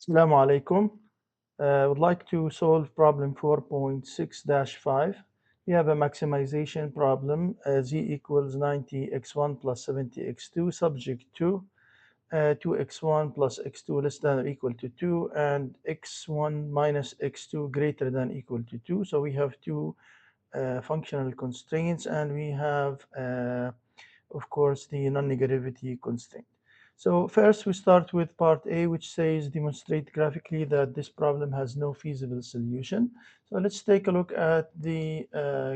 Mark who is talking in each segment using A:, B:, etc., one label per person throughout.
A: Assalamu alaikum. I would like to solve problem 4.6-5. We have a maximization problem, z equals 90x1 plus 70x2, subject to 2x1 plus x2 less than or equal to 2, and x1 minus x2 greater than or equal to 2. So we have two functional constraints, and we have, of course, the non-negativity constraint. So first we start with part A, which says demonstrate graphically that this problem has no feasible solution. So let's take a look at the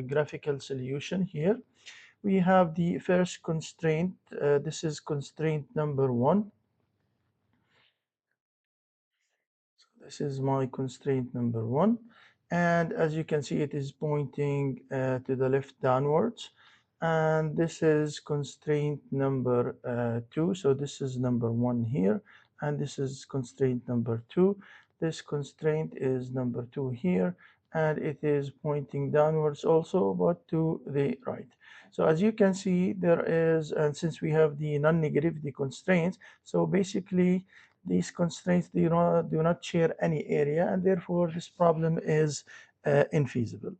A: graphical solution here. We have the first constraint. This is constraint number 1. So this is my constraint number 1. And as you can see, it is pointing to the left downwards. And this is constraint number 2. So this is number 1 here. And this is constraint number 2. This constraint is number 2 here. And it is pointing downwards also, but to the right. So as you can see, there is, and since we have the non-negativity constraints, so basically these constraints do not share any area, and therefore this problem is infeasible.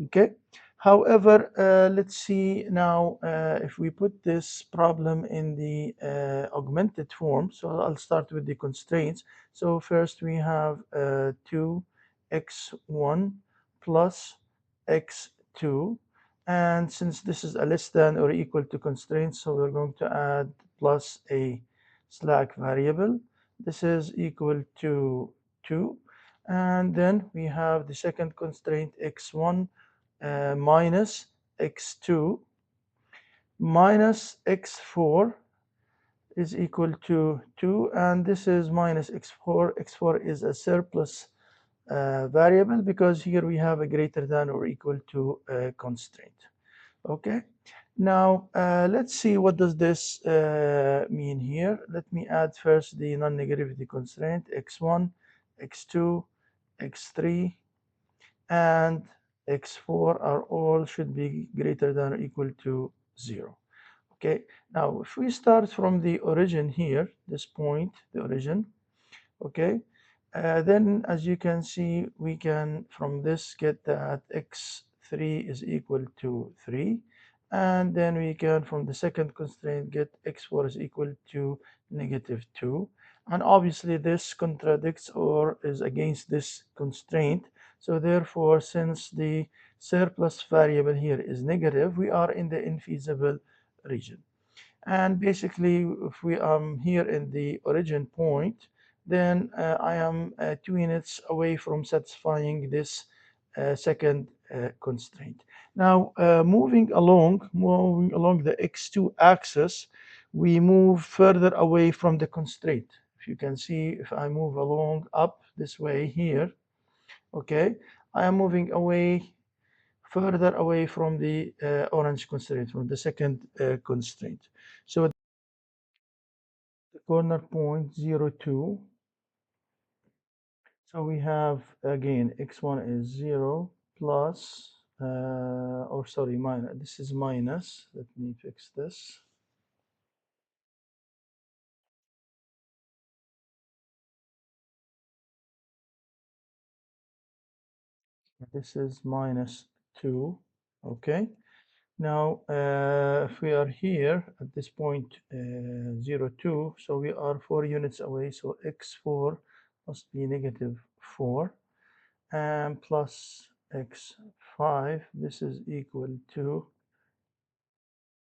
A: Okay. However, let's see now if we put this problem in the augmented form. So I'll start with the constraints. So first we have 2x1 plus x2. And since this is a less than or equal to constraint, so we're going to add plus a slack variable. This is equal to 2. And then we have the second constraint, x1 minus x2 minus x4 is equal to 2. And this is minus x4. x4 is a surplus variable because here we have a greater than or equal to constraint. Okay. Now, let's see what does this mean here. Let me add first the non-negativity constraint, x1, x2, x3, and x4 are all should be greater than or equal to 0. Okay. Now, if we start from the origin here, this point, the origin, okay, then as you can see, we can from this get that x3 is equal to 3. And then we can, from the second constraint, get x4 is equal to negative 2. And obviously this contradicts or is against this constraint. So therefore, since the surplus variable here is negative, we are in the infeasible region. And basically, if we are here in the origin point, then I am 2 units away from satisfying this second constraint. Now, moving along the x2 axis, we move further away from the constraint. If you can see, if I move along up this way here, okay, I am moving away further away from the orange constraint, from the second constraint. So the corner point 0, 2. So we have again x1 is 0 plus, or sorry, minus. This is minus. Let me fix this. This is minus 2. Okay. Now, if we are here at this point 0, 2, so we are 4 units away. So x4 must be negative 4. And plus x5, this is equal to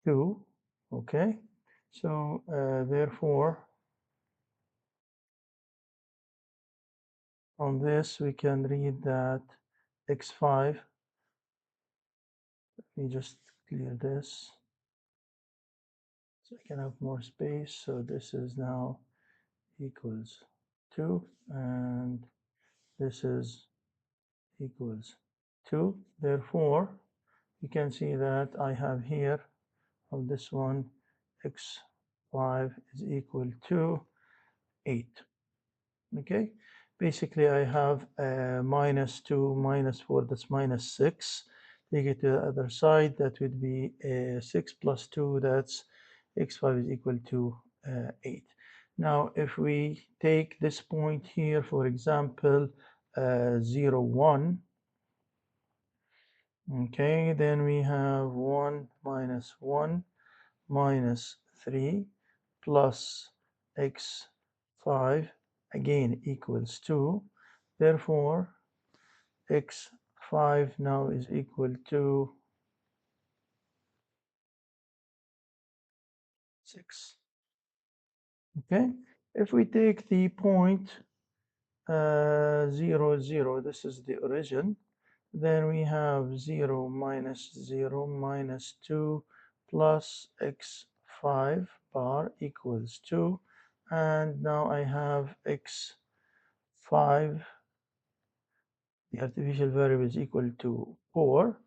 A: 2. Okay, so therefore from this we can read that x5, let me just clear this so I can have more space. So this is now equals 2, and this is equals 2. Therefore, you can see that I have here on this one x5 is equal to 8. Okay, basically I have minus 2 minus 4, that's minus 6. Take it to the other side, that would be 6 plus 2, that's x5 is equal to 8. Now, if we take this point here, for example, 0, 1, okay, then we have 1 minus 1 minus 3 plus x5 again equals 2. Therefore, x5 now is equal to 6. Okay, if we take the point 0, 0, this is the origin, then we have 0 minus 2 plus x5 bar equals 2. And now I have x5, the artificial variable, is equal to 4.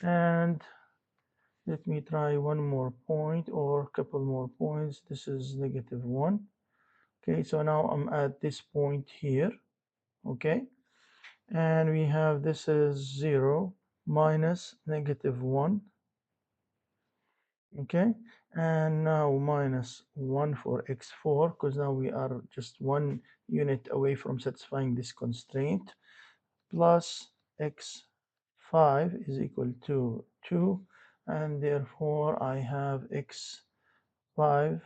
A: And let me try one more point or a couple more points. This is negative 1. Okay, so now I'm at this point here. Okay, and we have this is 0 minus negative 1. Okay, and now minus 1 for x4, because now we are just 1 unit away from satisfying this constraint, plus x5 is equal to 2, and therefore I have x5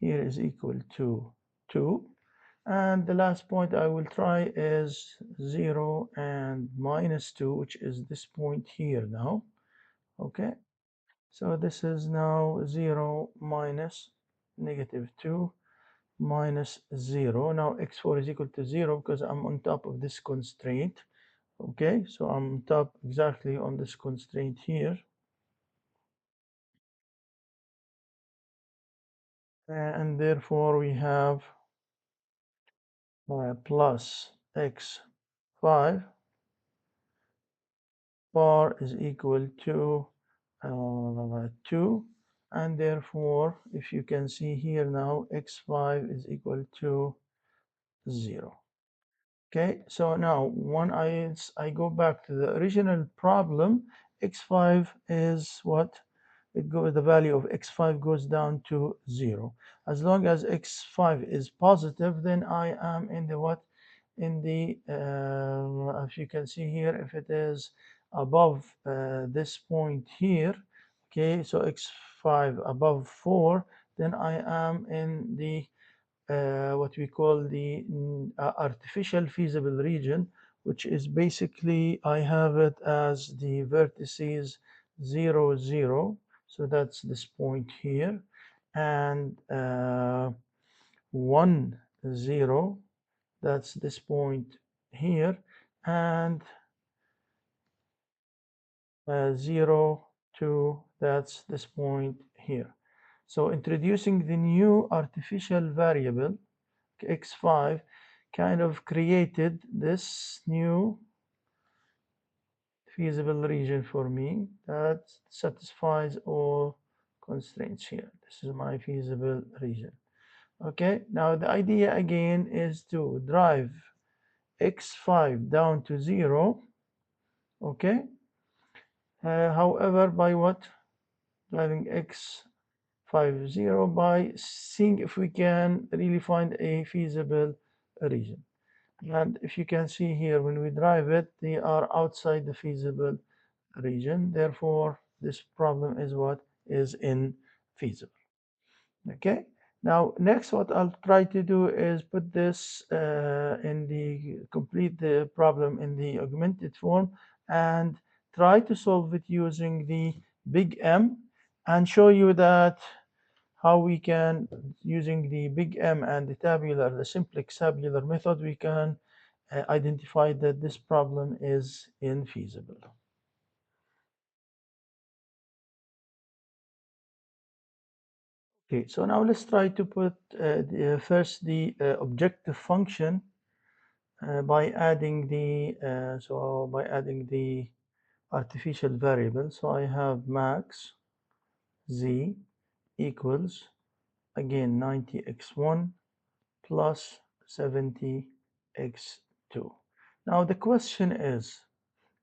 A: here is equal to 2. And the last point I will try is 0 and minus 2, which is this point here now. Okay, so this is now 0 minus negative 2 minus 0. Now x4 is equal to 0 because I'm on top of this constraint. Okay, so I'm on top exactly on this constraint here. And therefore we have plus x5 bar is equal to 2, and therefore if you can see here now x5 is equal to 0. Okay, so now when I go back to the original problem, x5 is what? The value of x5 goes down to 0. As long as x5 is positive, then I am in the what? In the, as you can see here, if it is above this point here, okay, so x5 above 4, then I am in the what we call the artificial feasible region, which is basically I have it as the vertices 0, 0. So that's this point here, and 1, 0. That's this point here, and 0, 2. That's this point here. So introducing the new artificial variable x5 kind of created this new feasible region for me that satisfies all constraints here. This is my feasible region. Okay, now the idea again is to drive x5 down to 0. Okay, however, by what? Driving x5 0 by seeing if we can really find a feasible region. And if you can see here, when we drive it, they are outside the feasible region. Therefore, this problem is what is infeasible. Okay. Now, next, what I'll try to do is put this complete the problem in the augmented form and try to solve it using the big M and show you that how we can, using the big M and the simplex tabular method, we can identify that this problem is infeasible. Okay, so now let's try to put first the objective function by adding the artificial variable. So I have max z equals again 90x1 plus 70x2. Now the question is,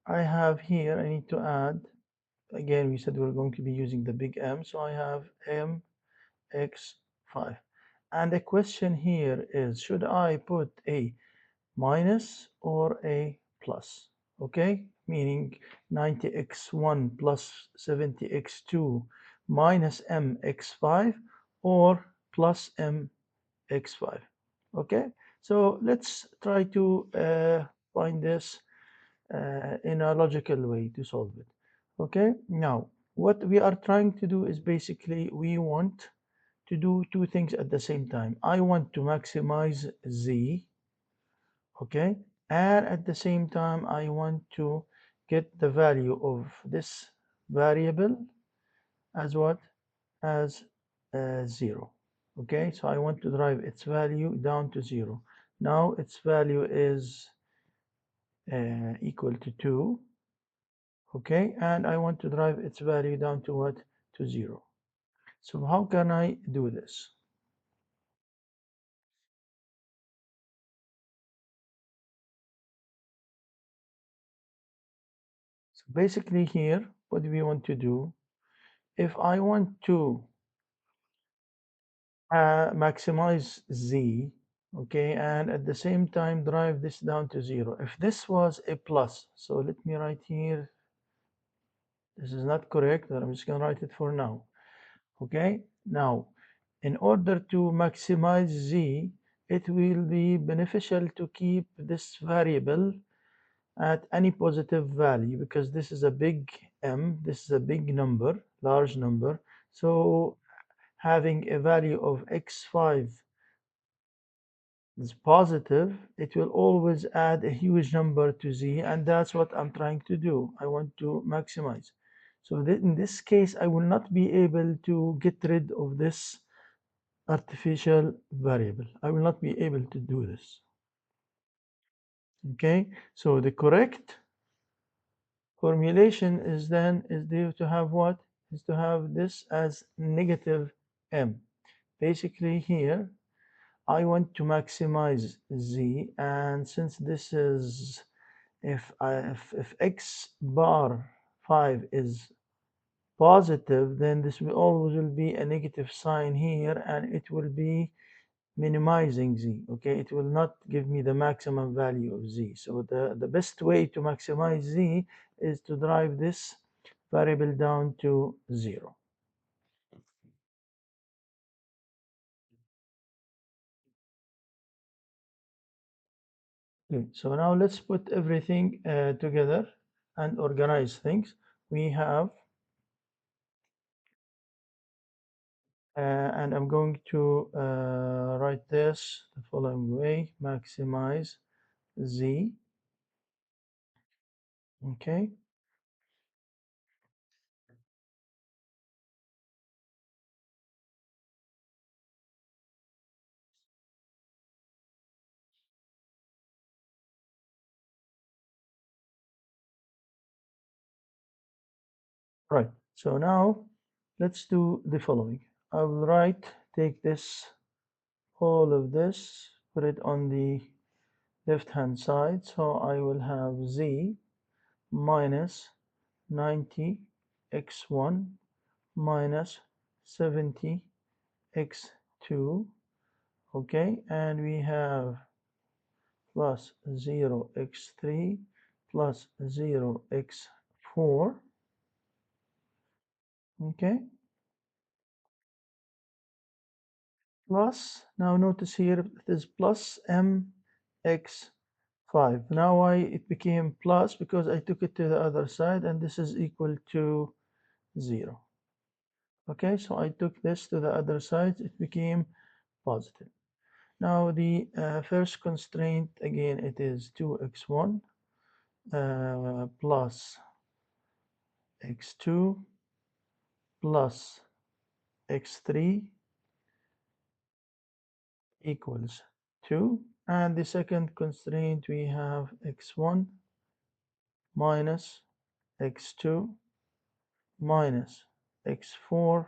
A: I have here, I need to add, again, we said we're going to be using the big M, so I have mx5. And the question here is, should I put a minus or a plus? Okay, meaning 90x1 plus 70x2 minus mx5 or plus mx5. Okay, so let's try to find this in a logical way to solve it. Okay, now what we are trying to do is basically we want to do two things at the same time. I want to maximize z, okay, and at the same time I want to get the value of this variable as what? As 0. Okay, so I want to drive its value down to 0. Now its value is equal to 2. Okay, and I want to drive its value down to what? To 0. So how can I do this? So basically here, what do we want to do? If I want to maximize z, okay, and at the same time drive this down to 0. If this was a plus, so let me write here, this is not correct, but I'm just going to write it for now. Okay, now in order to maximize z, it will be beneficial to keep this variable at any positive value because this is a big M, this is a big number, large number. So having a value of x5 is positive, it will always add a huge number to z, and that's what I'm trying to do. I want to maximize. So in this case, I will not be able to get rid of this artificial variable. I will not be able to do this. Okay, so the correct formulation is then is due to have what? Is to have this as negative m. Basically here, I want to maximize z, and since this is if x bar 5 is positive, then this will always will be a negative sign here, and it will be minimizing z. Okay, it will not give me the maximum value of z. So the best way to maximize z is to drive this variable down to 0. Okay, so now let's put everything together and organize things. We have, and I'm going to write this the following way: maximize z. Okay, right. So now let's do the following. I will write, take this, all of this, put it on the left hand side. So I will have z minus 90 x1 minus 70 x2. Okay, and we have plus 0 x3 plus 0 x4. Okay, plus, now notice here it is plus mx5. Now why it became plus? Because I took it to the other side, and this is equal to 0. Okay, so I took this to the other side, it became positive. Now the first constraint, again, it is 2x1 plus x2 plus x3 equals 2. And the second constraint, we have x1 minus x2 minus x4,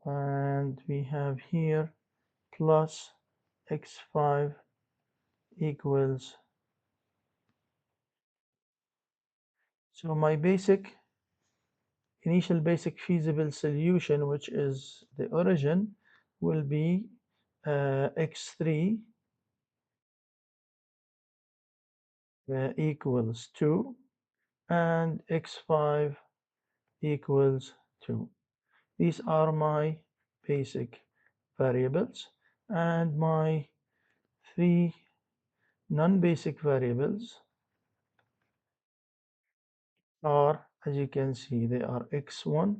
A: and we have here plus x5 equals. So my initial basic feasible solution, which is the origin, will be x3 equals 2 and x5 equals 2. These are my basic variables, and my three non-basic variables are, as you can see, they are x1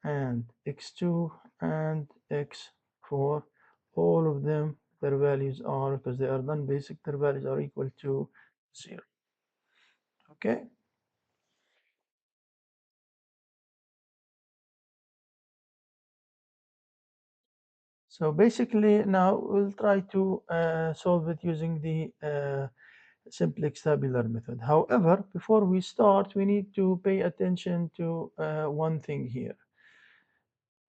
A: and x2 and x4. All of them, their values are, because they are non-basic, their values are equal to 0. Okay. So basically now we'll try to solve it using the simplex tabular method. However, before we start, we need to pay attention to one thing here.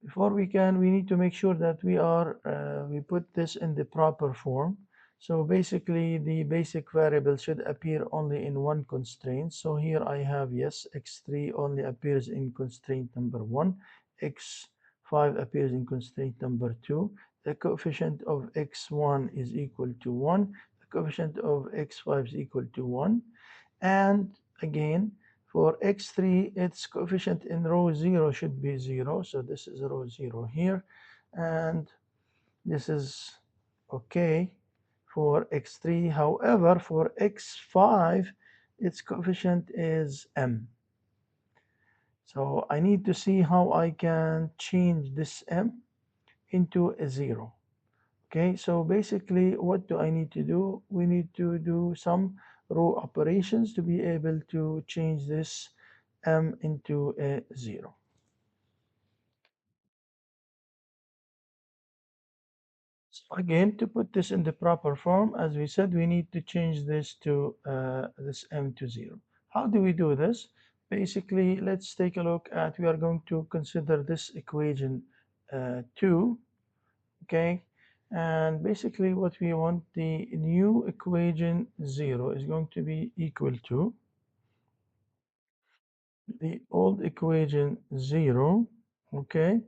A: Before we need to make sure that we put this in the proper form. So basically the basic variable should appear only in one constraint. So here I have, yes, x3 only appears in constraint number 1, x5 appears in constraint number 2, the coefficient of x1 is equal to 1, the coefficient of x5 is equal to 1, and again for x3, its coefficient in row 0 should be 0. So this is row 0 here. And this is okay for x3. However, for x5, its coefficient is m. So I need to see how I can change this m into a 0. Okay, so basically what do I need to do? We need to do some row operations to be able to change this m into a 0. So again, to put this in the proper form, as we said, we need to change this to this m to 0. How do we do this? Basically, let's take a look at, we are going to consider this equation 2, okay? And basically what we want, the new equation 0 is going to be equal to the old equation 0, okay?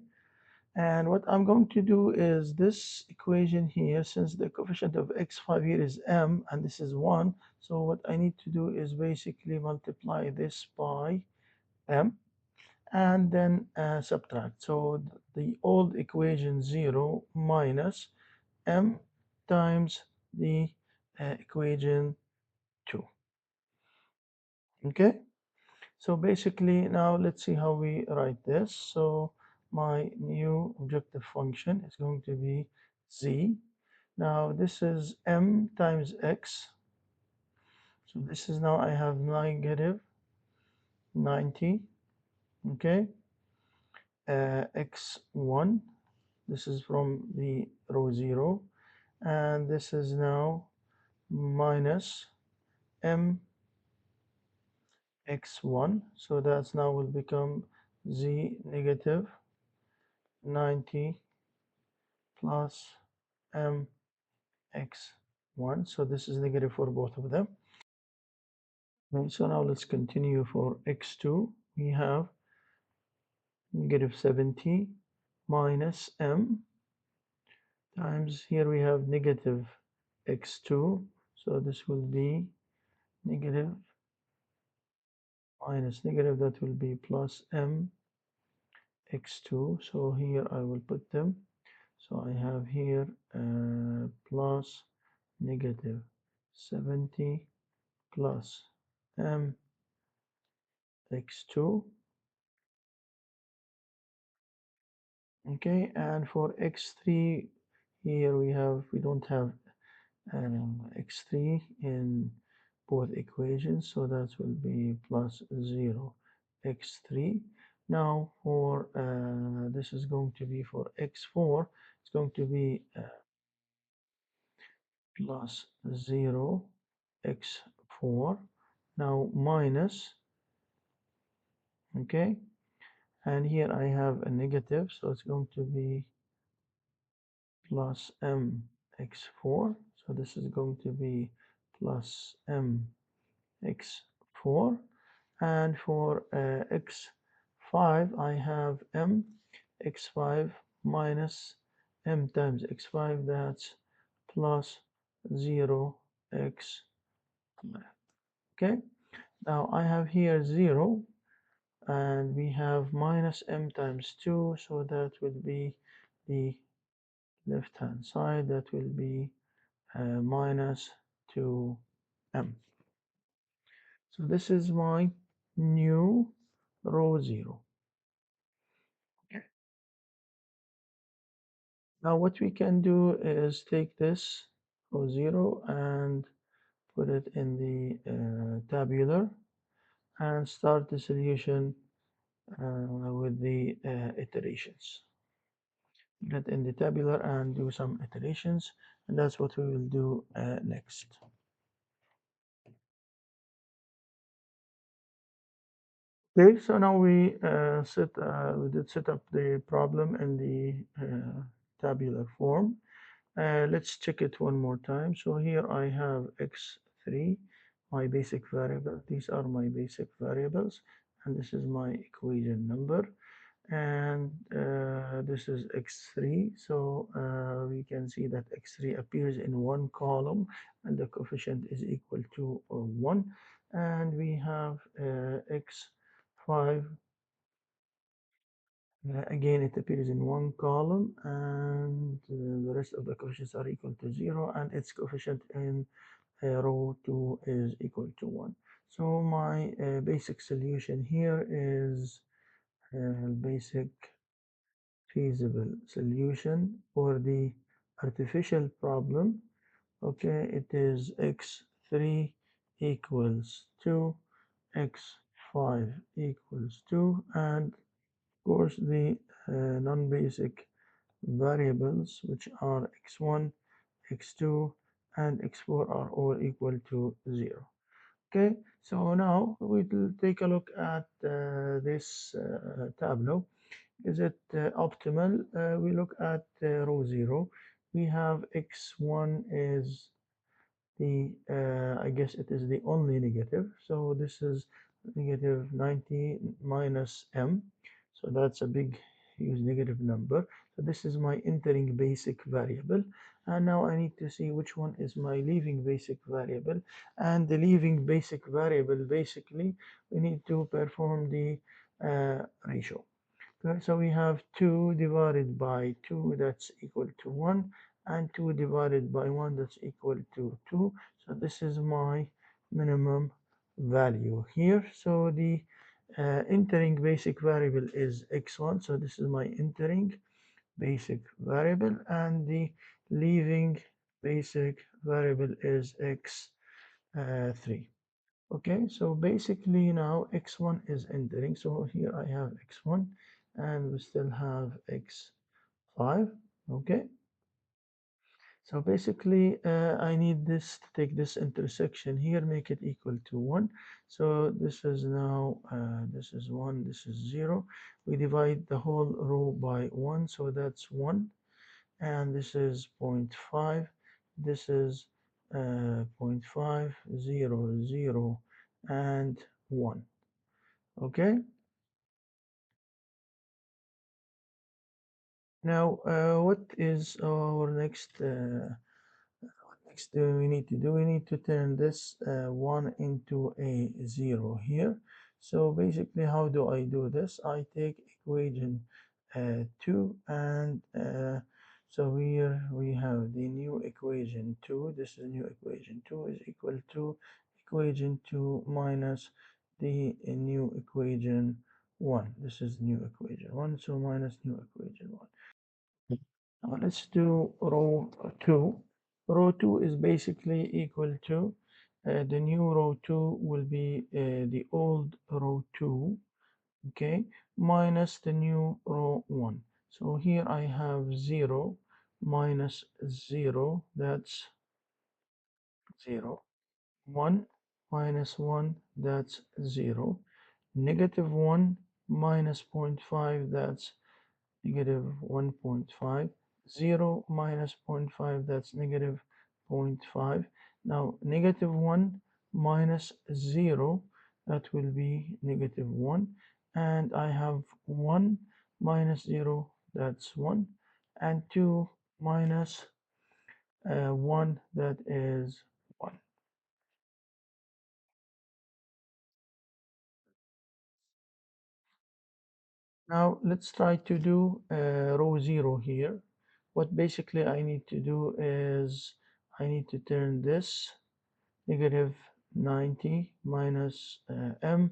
A: And what I'm going to do is this equation here, since the coefficient of x5 here is m and this is 1, so what I need to do is basically multiply this by m and then subtract. So the old equation 0 minus m times the equation 2. Okay? So basically now let's see how we write this. So my new objective function is going to be z. Now this is m times x. So this is now I have negative 90. Okay. X1. This is from the row 0. And this is now minus m x1. So that's now will become z negative 90 plus m x1. So this is negative for both of them. And so now let's continue for x2. We have negative 70 minus m times, here we have negative x2. So this will be negative minus negative, that will be plus m x2. So here I will put them. So I have here plus negative 70 plus m x2. Okay, and for x3, here we don't have x3 in both equations, so that will be plus 0 x3. Now for this is going to be for x4, it's going to be plus 0 x4. Now minus, okay, and here I have a negative, so it's going to be plus m x4. So this is going to be plus m x4. And for x5, I have m x5 minus m times x5, that's plus 0 x. Okay, now I have here 0, and we have minus m times 2, so that will be the left hand side, that will be minus 2m. So this is my new row 0. Now what we can do is take this row 0 and put it in the tabular and start the solution with the iterations. Get in the tabular and do some iterations, and that's what we will do next. Okay, so now we did set up the problem in the tabular form. Let's check it one more time. So here I have x3, my basic variable. These are my basic variables, and this is my equation number. And this is x3, so we can see that x3 appears in one column and the coefficient is equal to 1, and we have x5. Again, it appears in one column, and the rest of the coefficients are equal to 0, and its coefficient in row 2 is equal to 1. So my basic solution here is basic feasible solution for the artificial problem. Okay, it is x3 equals 2, x5 equals 2, and of course the non-basic variables, which are x1, x2, and x4, are all equal to 0. Okay, so now we will take a look at this tableau. Is it optimal? We look at row 0. We have x1 is the, I guess it is the only negative. So this is negative 90 minus m. So that's a big, huge negative number. So this is my entering basic variable. And now I need to see which one is my leaving basic variable. And the leaving basic variable, basically, we need to perform the ratio. Okay, so we have 2 divided by 2, that's equal to 1, and 2 divided by 1, that's equal to 2. So this is my minimum value here. So the entering basic variable is x1, so this is my entering basic variable, and the leaving basic variable is x3. Okay, so basically now x1 is entering. So here I have x1, and we still have x5. Okay, so basically I need this to take this intersection here, make it equal to 1. So this is now, this is 1, this is 0. We divide the whole row by 1, so that's 1. And this is zero point 0.5. This is 0.5, 0, 0, and 1. Okay, now what is our next we need to do? We need to turn this 1 into a 0 here. So basically, how do I do this? I take equation 2, and so here we have the new equation 2. This is new equation 2 is equal to equation 2 minus the new equation 1. This is new equation 1, so minus new equation 1. Now let's do row 2. Row 2 is basically equal to the new row 2 will be the old row 2, okay, minus the new row 1. So here I have 0 minus 0, that's 0. 1 minus 1, that's 0. Negative 1 minus 0.5, that's negative 1.5. 0 minus 0.5, that's negative 0.5. Now negative 1 minus 0, that will be negative 1. And I have 1 minus 0, that's 1. And 2 minus 1, that is 1. Now let's try to do row 0 here. What basically I need to do is I need to turn this negative 90 minus m,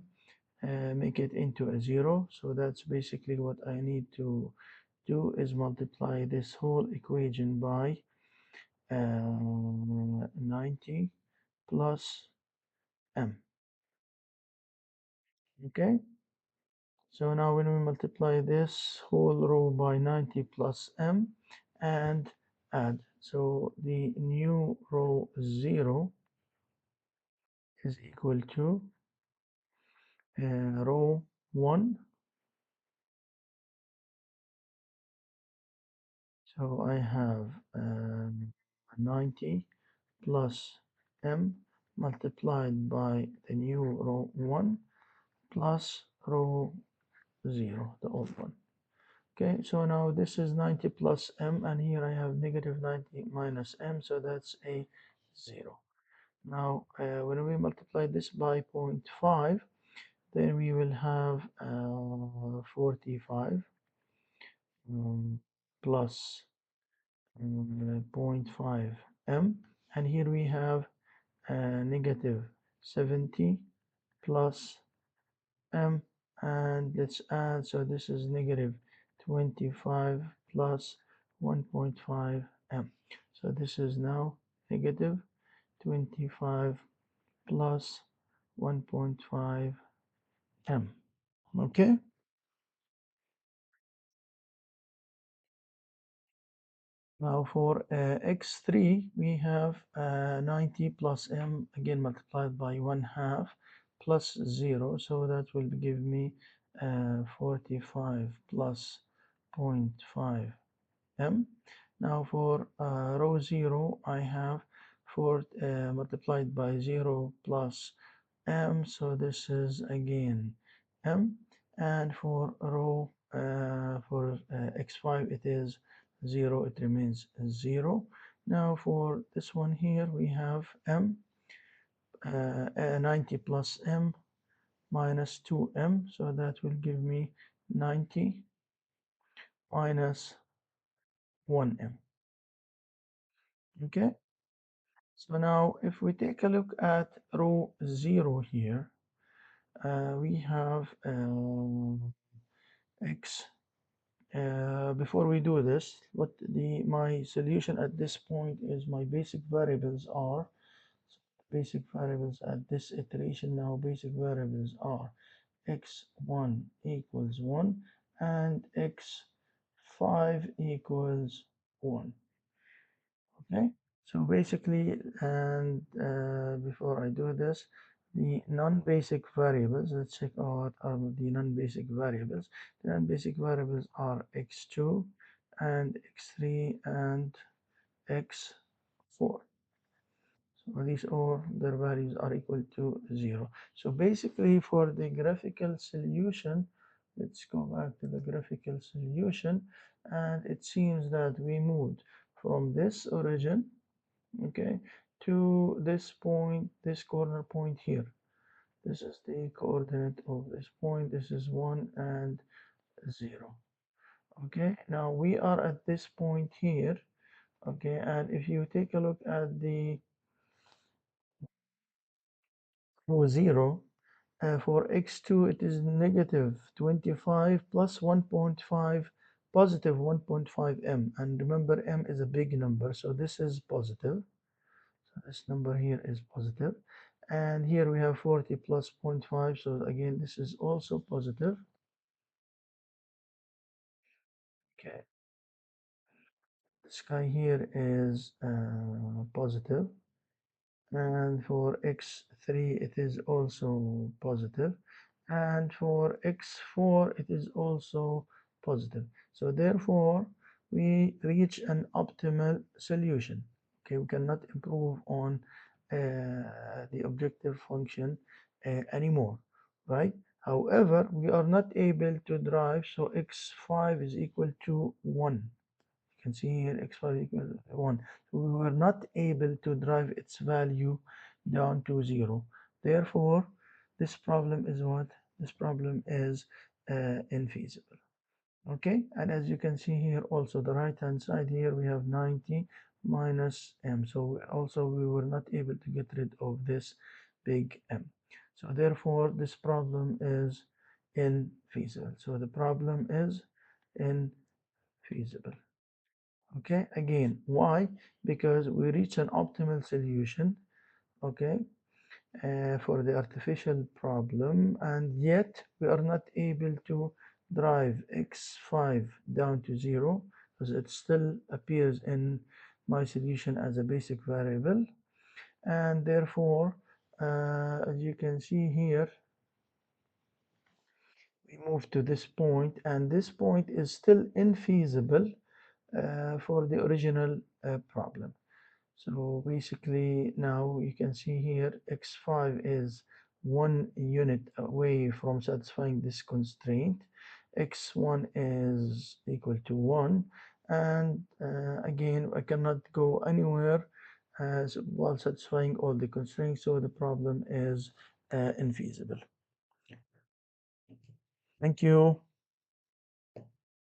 A: make it into a 0. So that's basically what I need to do, is multiply this whole equation by 90 plus m. Okay, so now when we multiply this whole row by 90 plus m and add, so the new row 0 is equal to row 1. So I have 90 plus m multiplied by the new row 1 plus row 0, the old one. Okay, so now this is 90 plus m, and here I have negative 90 minus m, so that's a 0. Now, when we multiply this by zero point 0.5, then we will have 45 plus zero point 0.5 m, and here we have negative 70 plus m, and let's add, so this is negative 25 plus 1.5 m. So this is now negative 25 plus 1.5 m. Okay, now for x3 we have 90 plus m, again multiplied by 1 half plus 0, so that will give me 45 plus zero point 0.5 m. Now for row 0, I have 4 multiplied by 0 plus m, so this is again m. And for row for x5, it is 0, it remains 0. Now for this one here, we have m, 90 plus m minus 2m, so that will give me 90 minus 1m. Okay, so now if we take a look at row 0 here, we have x. Before we do this, what my solution at this point is, my basic variables are, basic variables at this iteration now, basic variables are x1 equals 1 and x5 equals 1. Okay, so basically, and before I do this, the non-basic variables, let's check out the non-basic variables. The non-basic variables are x2 and x3 and x4. So these all their values are equal to 0. So basically for the graphical solution, let's go back to the graphical solution, and it seems that we moved from this origin, okay, to this point, this corner point here. This is the coordinate of this point. This is 1 and 0. Okay, now we are at this point here. Okay, and if you take a look at the row 0, for x2 it is negative 25 plus 1.5 positive 1.5 m, and remember m is a big number, so this is positive. So this number here is positive. And here we have 40 plus zero point 0.5. So again, this is also positive. Okay. This guy here is positive. And for x3, it is also positive. And for x4, it is also positive. So therefore, we reach an optimal solution. Okay, we cannot improve on the objective function anymore, right? However, we are not able to drive, so x5 is equal to 1. can see here x5 equals 1. So we were not able to drive its value down to 0. Therefore, this problem is what? This problem is infeasible. Okay, and as you can see here also the right hand side here we have 90 minus m, so also we were not able to get rid of this big M. So therefore this problem is infeasible. So the problem is infeasible. Okay, again, why? Because we reach an optimal solution, okay, for the artificial problem, and yet we are not able to drive x5 down to 0 because it still appears in my solution as a basic variable, and therefore as you can see here we move to this point, and this point is still infeasible for the original problem. So basically now you can see here x5 is 1 unit away from satisfying this constraint. X1 is equal to 1, and again I cannot go anywhere while satisfying all the constraints, so the problem is infeasible. Thank you.